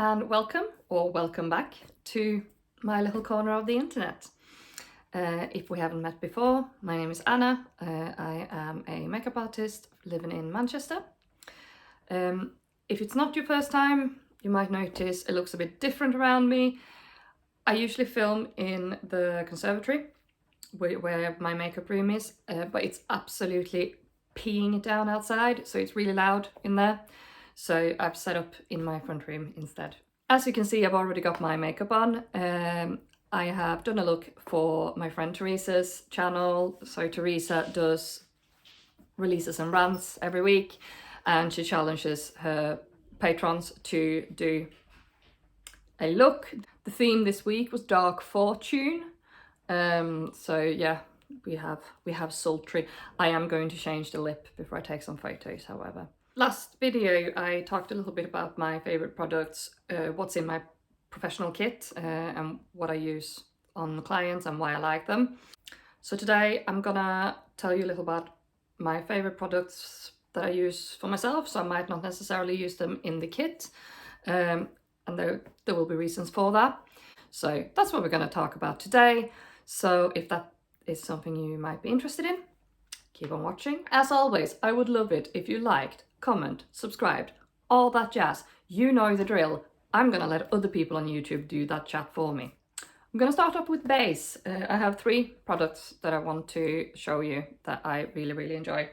and welcome or welcome back to my little corner of the internet. If we haven't met before, my name is Anna. I am a makeup artist living in Manchester. If it's not your first time, you might notice it looks a bit different around me. I usually film in the conservatory where my makeup room is, but it's absolutely peeing it down outside, so it's really loud in there. So I've set up in my front room instead. As you can see, I've already got my makeup on. I have done a look for my friend Teresa's channel. So Teresa releases and rants every week, and she challenges her patrons to do a look. The theme this week was Dark Fortune. So yeah, we have sultry. I am going to change the lip before I take some photos, however. Last video I talked a little bit about my favorite products, what's in my professional kit, and what I use on clients and why I like them. So today I'm gonna tell you a little about my favorite products that I use for myself, so I might not necessarily use them in the kit, and there will be reasons for that. So that's what we're going to talk about today. So if that is something you might be interested in, keep on watching. As always, I would love it if you liked, comment, subscribed, all that jazz. You know the drill. I'm gonna let other people on YouTube do that chat for me. I'm gonna start off with base. I have 3 products that I want to show you that I really enjoy.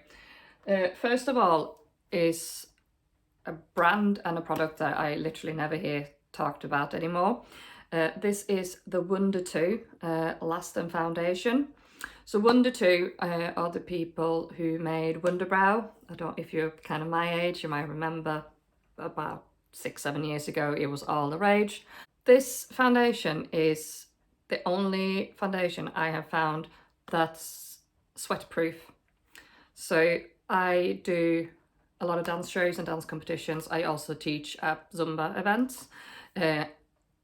First of all is a brand and a product that I literally never hear talked about anymore. This is the Wonder 2 Last and Foundation. So Wonder 2 are the people who made Wonder Brow. If you're kind of my age, you might remember about 6-7 years ago it was all the rage. This foundation is the only foundation I have found that's sweat proof. So I do a lot of dance shows and dance competitions. I also teach at Zumba events, and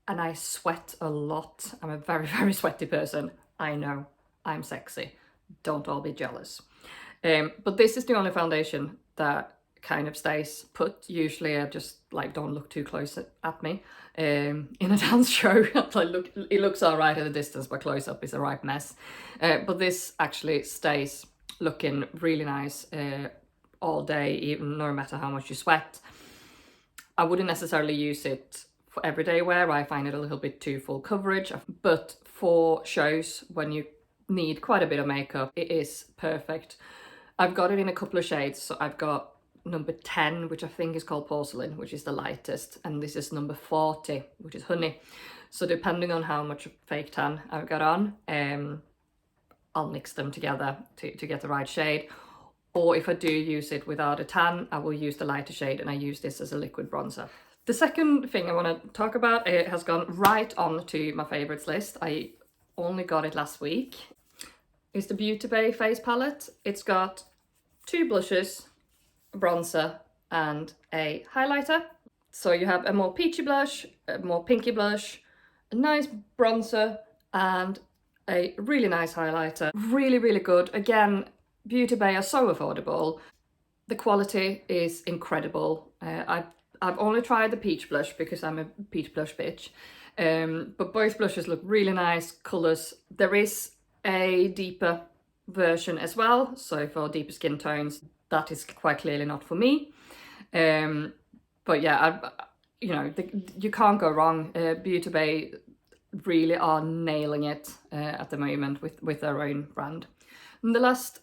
I sweat a lot. I'm a very sweaty person. I know. I'm sexy. Don't all be jealous. But this is the only foundation that kind of stays put. Usually I just don't look too close at me in a dance show. It looks all right at a distance, but close up is a right mess. But this actually stays looking really nice all day, even no matter how much you sweat. I wouldn't necessarily use it for everyday wear. I find it a little bit too full coverage, but for shows when you need quite a bit of makeup, it is perfect. I've got it in a couple of shades. So I've got number 10, which I think is called Porcelain, which is the lightest, and this is number 40, which is Honey. So depending on how much fake tan I've got on, I'll mix them together to get the right shade. Or if I do use it without a tan, I will use the lighter shade, and I use this as a liquid bronzer. The second thing I want to talk about, it has gone right on to my favorites list. I only got it last week. It's the BeautyBay Face palette. It's got 2 blushes, a bronzer and a highlighter. So you have a more peachy blush, a more pinky blush, a nice bronzer and a really nice highlighter. Really good. Again, BeautyBay are so affordable. The quality is incredible. I've only tried the peach blush because I'm a peach blush bitch. But both blushes look really nice colours. There is a deeper version as well, so for deeper skin tones, that is quite clearly not for me. But yeah, you can't go wrong. BeautyBay really are nailing it at the moment with their own brand. And the last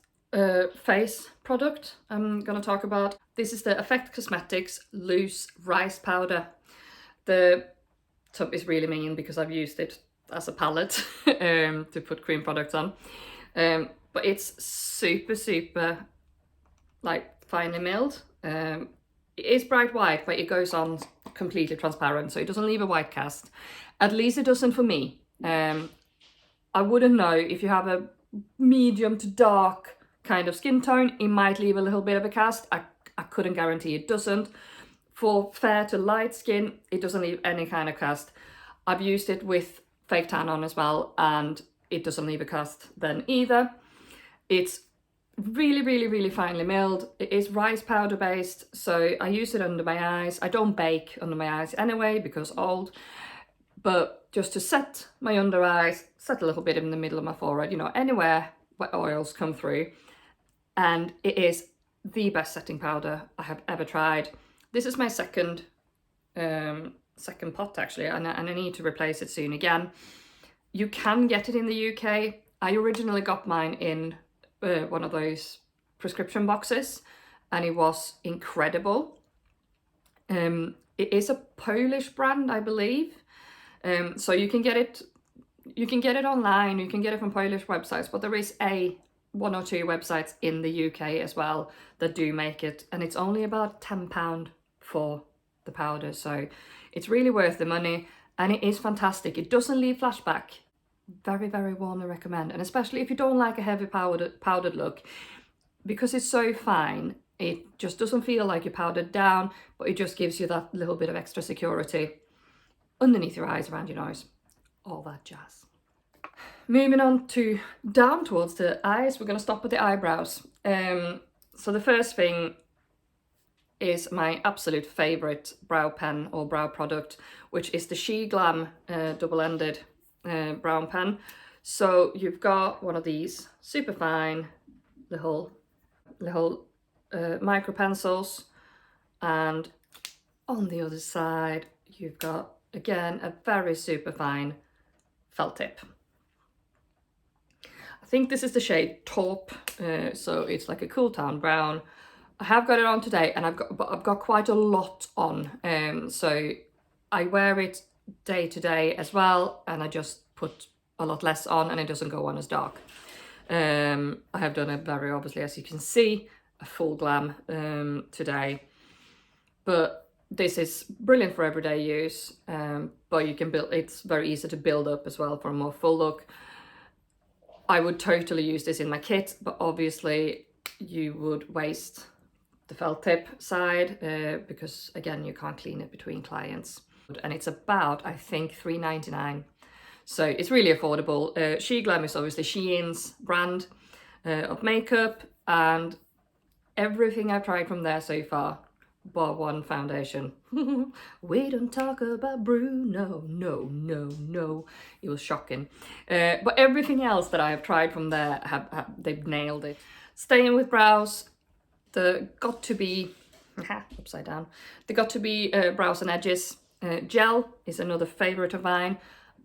face product I'm gonna talk about, this is the Effect Cosmetics Loose Rice Powder. The tub is really mean because I've used it as a palette to put cream products on, but it's super finely milled. It is bright white, but it goes on completely transparent, so it doesn't leave a white cast. At least it doesn't for me. I wouldn't know if you have a medium to dark kind of skin tone, it might leave a little bit of a cast. I couldn't guarantee it doesn't. For fair to light skin, it doesn't leave any kind of cast. I've used it with fake tan on as well, and it doesn't leave a cast then either. It's really finely milled. It is rice powder based, so I use it under my eyes. I don't bake under my eyes anyway because old, but just to set my under eyes, set a little bit in the middle of my forehead, you know, anywhere where oils come through. And it is the best setting powder I have ever tried. This is my second pot actually, and I need to replace it soon again. You can get it in the UK. I originally got mine in one of those prescription boxes, and it was incredible. It is a Polish brand, I believe. So you can get it online, you can get it from Polish websites, but there is one or two websites in the UK as well that do make it, and it's only about £10 for the powder, so it's really worth the money, and it is fantastic. It doesn't leave flashback. Very warmly recommend, and especially if you don't like a heavy powdered look, because it's so fine, it just doesn't feel like you're powdered down, but it just gives you that little bit of extra security underneath your eyes, around your nose, all that jazz. Moving on to down towards the eyes, we're going to stop with the eyebrows. So the first thing is my absolute favourite brow pen or brow product, which is the Sheglam double-ended brown pen. So you've got one of these super fine little micro pencils, and on the other side you've got again a very super fine felt tip. I think this is the shade Taupe, so it's like a cool town brown. I have got it on today, and I've got quite a lot on, so I wear it day to day as well, and I just put a lot less on, and it doesn't go on as dark. I have done it very obviously, as you can see, a full glam today, but this is brilliant for everyday use. But you can it's very easy to build up as well for a more full look. I would totally use this in my kit, but obviously you would waste the felt tip side because again you can't clean it between clients, and it's about, I think, £3.99, so it's really affordable. Sheglam is obviously Shein's brand of makeup, and everything I've tried from there so far, bar one foundation. We don't talk about Bruno, no, it was shocking. But everything else that I have tried from there, they've nailed it. Staying with brows, the got to be upside down. The got to be brows and edges gel is another favorite of mine.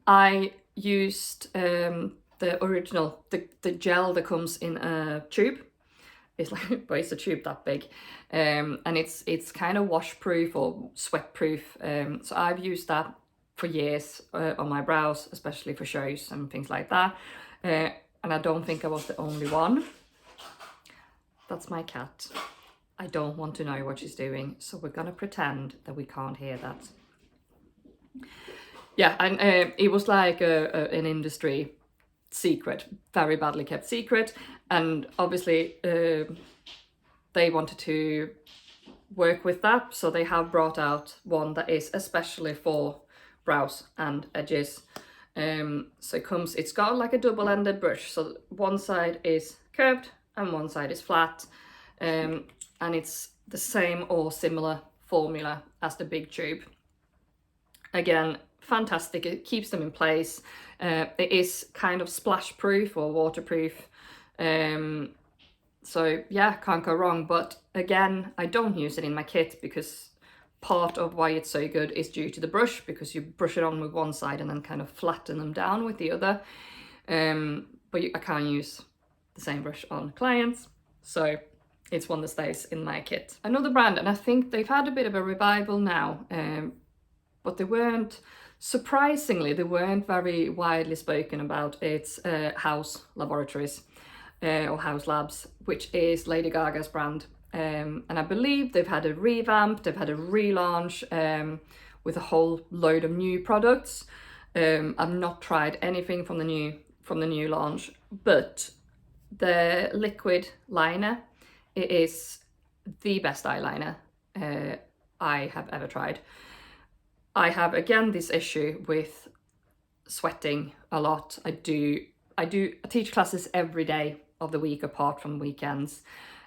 I used the original, the gel that comes in a tube. It's like, but it's a tube that big, and it's kind of washproof or sweatproof. So I've used that for years on my brows, especially for shows and things like that. And I don't think I was the only one. That's my cat. I don't want to know what she's doing, so we're gonna pretend that we can't hear that. Yeah, and it was like an industry secret, very badly kept secret, and obviously they wanted to work with that, so they have brought out one that is especially for brows and edges. So it's got like a double-ended brush, so one side is curved and one side is flat, and it's the same or similar formula as the big tube. Again, fantastic, it keeps them in place. It is kind of splash proof or waterproof, so yeah, can't go wrong. But again, I don't use it in my kit because part of why it's so good is due to the brush, because you brush it on with one side and then kind of flatten them down with the other. But I can't use the same brush on clients, so it's one that stays in my kit. Another brand, and I think they've had a bit of a revival now, but surprisingly, they weren't very widely spoken about. It's Haus Laboratories, or Haus Labs, which is Lady Gaga's brand. And I believe they've had a revamp, they've had a relaunch with a whole load of new products. I've not tried anything from the new launch, but the liquid liner, it is the best eyeliner I have ever tried. I have again this issue with sweating a lot. I teach classes every day, of the week apart from weekends,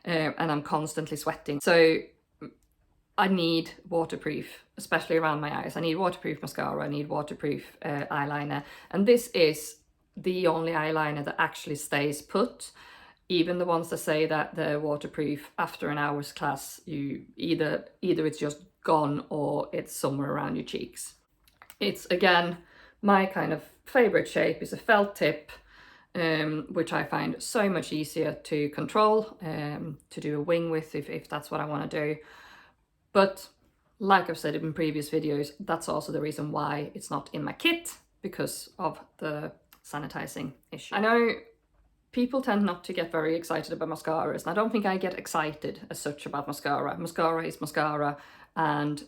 and I'm constantly sweating. So I need waterproof, especially around my eyes. I need waterproof mascara, I need waterproof eyeliner, and this is the only eyeliner that actually stays put. Even the ones that say that they're waterproof, after an hour's class, you either it's just gone or it's somewhere around your cheeks. It's, again, my kind of favorite shape is a felt tip, which I find so much easier to control, to do a wing with if that's what I want to do. But like I've said in previous videos, that's also the reason why it's not in my kit, because of the sanitizing issue. I know people tend not to get very excited about mascaras, and I don't think I get excited as such about mascara. Mascara is mascara, and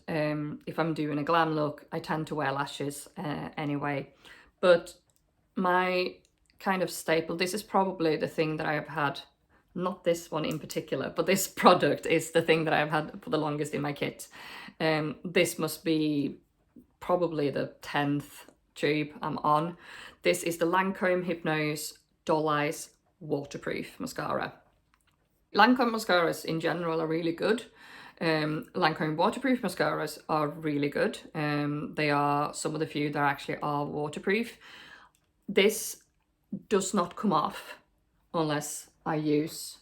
if I'm doing a glam look, I tend to wear lashes anyway. But my kind of staple, this is probably the thing that I have had, not this one in particular, but this product is the thing that I've had for the longest in my kit. This must be probably the 10th tube I'm on. This is the Lancôme Hypnose Doll Eyes waterproof mascara. Lancôme mascaras in general are really good. Lancôme waterproof mascaras are really good. They are some of the few that actually are waterproof. This does not come off unless I use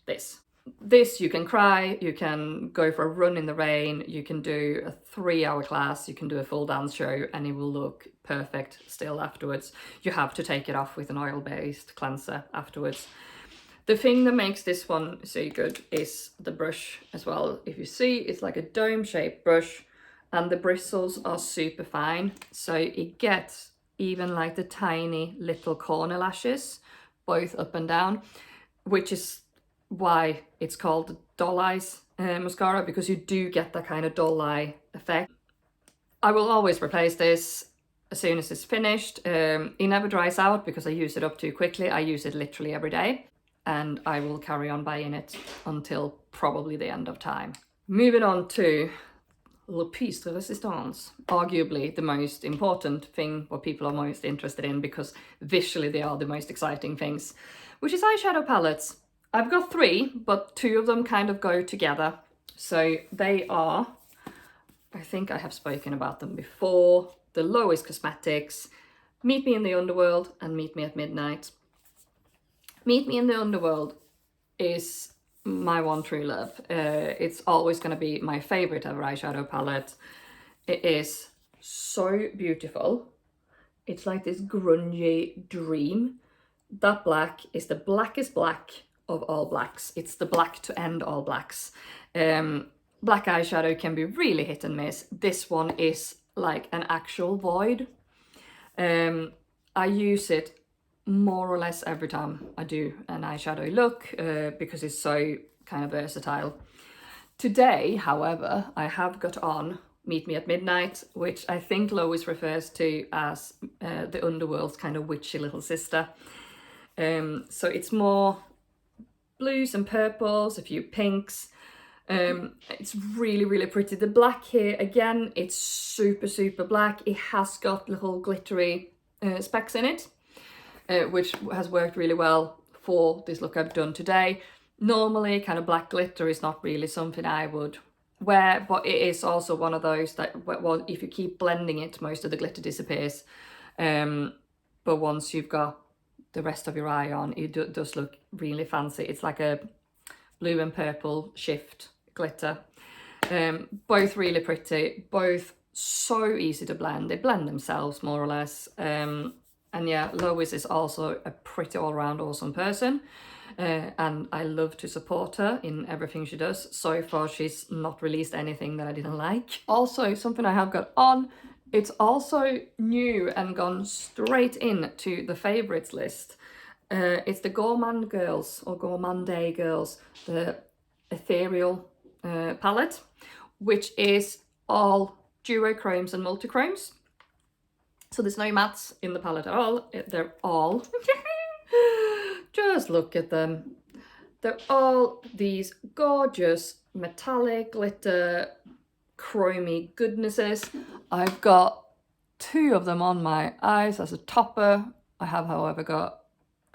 this. This, you can cry, you can go for a run in the rain, you can do a 3-hour class, you can do a full dance show, and it will look perfect still afterwards. You have to take it off with an oil-based cleanser afterwards. The thing that makes this one so good is the brush as well. If you see, it's like a dome-shaped brush, and the bristles are super fine, so it gets even like the tiny little corner lashes, both up and down, which is why it's called doll eyes mascara, because you do get that kind of doll eye effect. I will always replace this as soon as it's finished. It never dries out because I use it up too quickly. I use it literally every day, and I will carry on buying it until probably the end of time. Moving on to le piece de resistance, arguably the most important thing, what people are most interested in, because visually they are the most exciting things, which is eyeshadow palettes. I've got 3, but 2 of them kind of go together. So they are, I think I have spoken about them before, the Lois Cosmetics, Meet Me in the Underworld and Meet Me at Midnight. Meet Me in the Underworld is my one true love. It's always going to be my favorite ever eyeshadow palette. It is so beautiful. It's like this grungy dream. That black is the blackest black of all blacks. It's the black to end all blacks. Black eyeshadow can be really hit and miss. This one is like an actual void. I use it more or less every time I do an eyeshadow look, because it's so kind of versatile. Today, however, I have got on Meet Me at Midnight, which I think Lois refers to as the Underworld's kind of witchy little sister. So it's more blues and purples, a few pinks. It's really, really pretty. The black here, again, it's super, super black. It has got little glittery specks in it, which has worked really well for this look I've done today. Normally, kind of black glitter is not really something I would wear, but it is also one of those that, well, if you keep blending it, most of the glitter disappears. But once you've got the rest of your eye on, it does look really fancy. It's like a blue and purple shift glitter. Both really pretty, both so easy to blend. They blend themselves more or less. And yeah, Lois is also a pretty all-round awesome person, and I love to support her in everything she does. So far she's not released anything that I didn't like. Also, something I have got on, it's also new and gone straight into the favorites list. It's the Gourmande girls, or Gourmande girls, the Ethereal palette, which is all duochromes and multichromes. So there's no mattes in the palette at all. They're all, just look at them. They're all these gorgeous metallic glitter chromy goodnesses. I've got 2 of them on my eyes as a topper. I have, however, got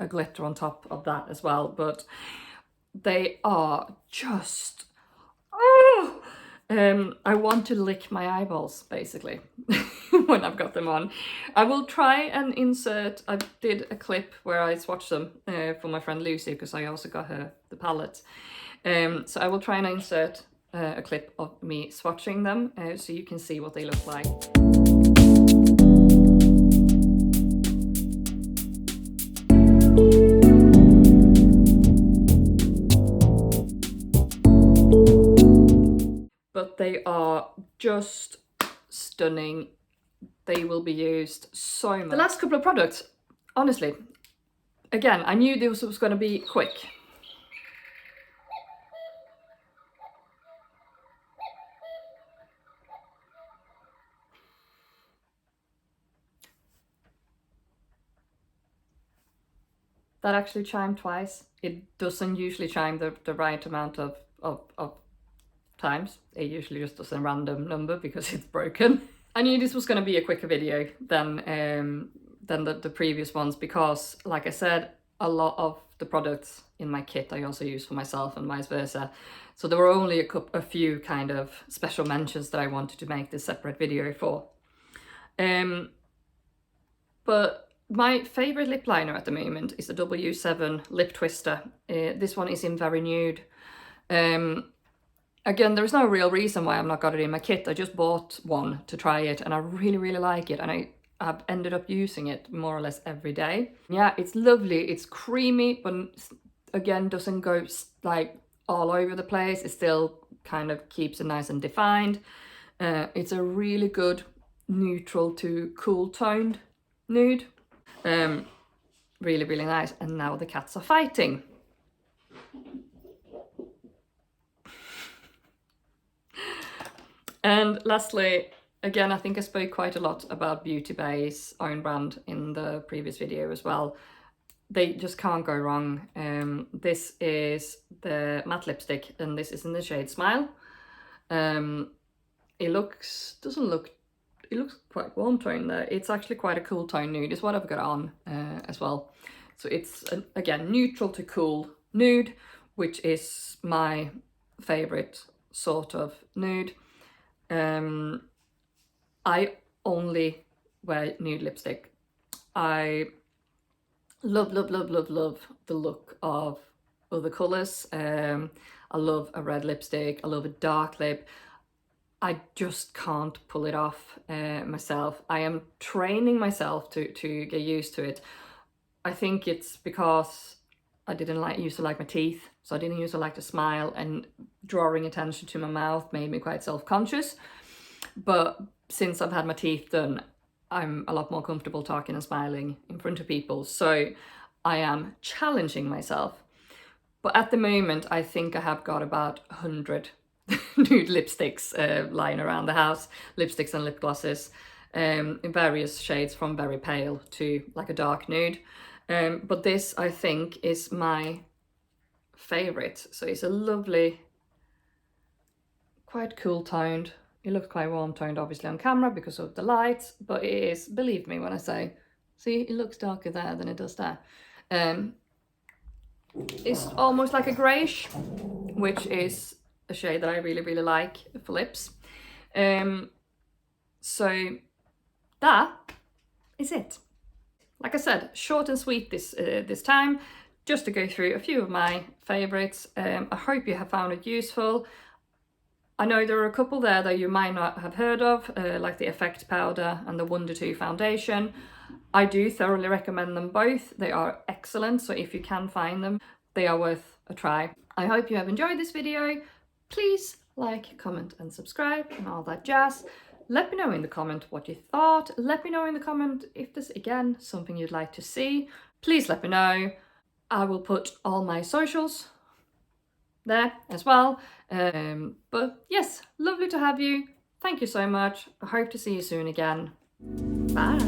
a glitter on top of that as well, but they are just, oh! I want to lick my eyeballs, basically, when I've got them on. I will try and insert, I did a clip where I swatched them for my friend Lucy, because I also got her the palette. So I will try and insert a clip of me swatching them so you can see what they look like. But they are just stunning. They will be used so much. The last couple of products, honestly, again, I knew this was going to be quick. That actually chimed twice. It doesn't usually chime the right amount of times. It usually just does a random number because it's broken. I knew this was going to be a quicker video than the previous ones, because, like I said, a lot of the products in my kit I also use for myself and vice versa. So there were only a few kind of special mentions that I wanted to make this separate video for. But my favourite lip liner at the moment is the W7 Lip Twister. This one is in Very Nude. Again, there's no real reason why I've not got it in my kit. I just bought one to try it and I really, really like it. And I've ended up using it more or less every day. Yeah, it's lovely. It's creamy, but again, doesn't go like all over the place. It still kind of keeps it nice and defined. It's a really good neutral to cool toned nude. Really, really nice. And now the cats are fighting. And lastly, again, I think I spoke quite a lot about BeautyBay's own brand in the previous video as well. They just can't go wrong. This is the matte lipstick, and this is in the shade Smile. It looks quite warm tone there. It's actually quite a cool tone nude. It's what I've got on as well. So it's, again, neutral to cool nude, which is my favorite sort of nude. I only wear nude lipstick. I love the look of other colours. I love a red lipstick. I love a dark lip. I just can't pull it off myself. I am training myself to get used to it. I think it's because I used to like my teeth, so I didn't used to like to smile, and drawing attention to my mouth made me quite self-conscious. But since I've had my teeth done, I'm a lot more comfortable talking and smiling in front of people. So I am challenging myself. But at the moment, I think I have got about 100 nude lipsticks lying around the house, lipsticks and lip glosses in various shades, from very pale to like a dark nude. But this, I think, is my favorite. So it's a lovely, quite cool toned. It looks quite warm toned, obviously, on camera because of the light, but it is, believe me when I say, see, it looks darker there than it does there. It's almost like a greyish, which is a shade that I really, really like for lips. So that is it. Like I said, short and sweet this time, just to go through a few of my favourites. I hope you have found it useful. I know there are a couple there that you might not have heard of, like the Effect Powder and the Wonder 2 Foundation. I do thoroughly recommend them both. They are excellent, so if you can find them, they are worth a try. I hope you have enjoyed this video. Please like, comment and subscribe and all that jazz. Let me know in the comment what you thought. Let me know in the comment if there's, again, something you'd like to see. Please let me know. I will put all my socials there as well. But yes, lovely to have you. Thank you so much. I hope to see you soon again. Bye.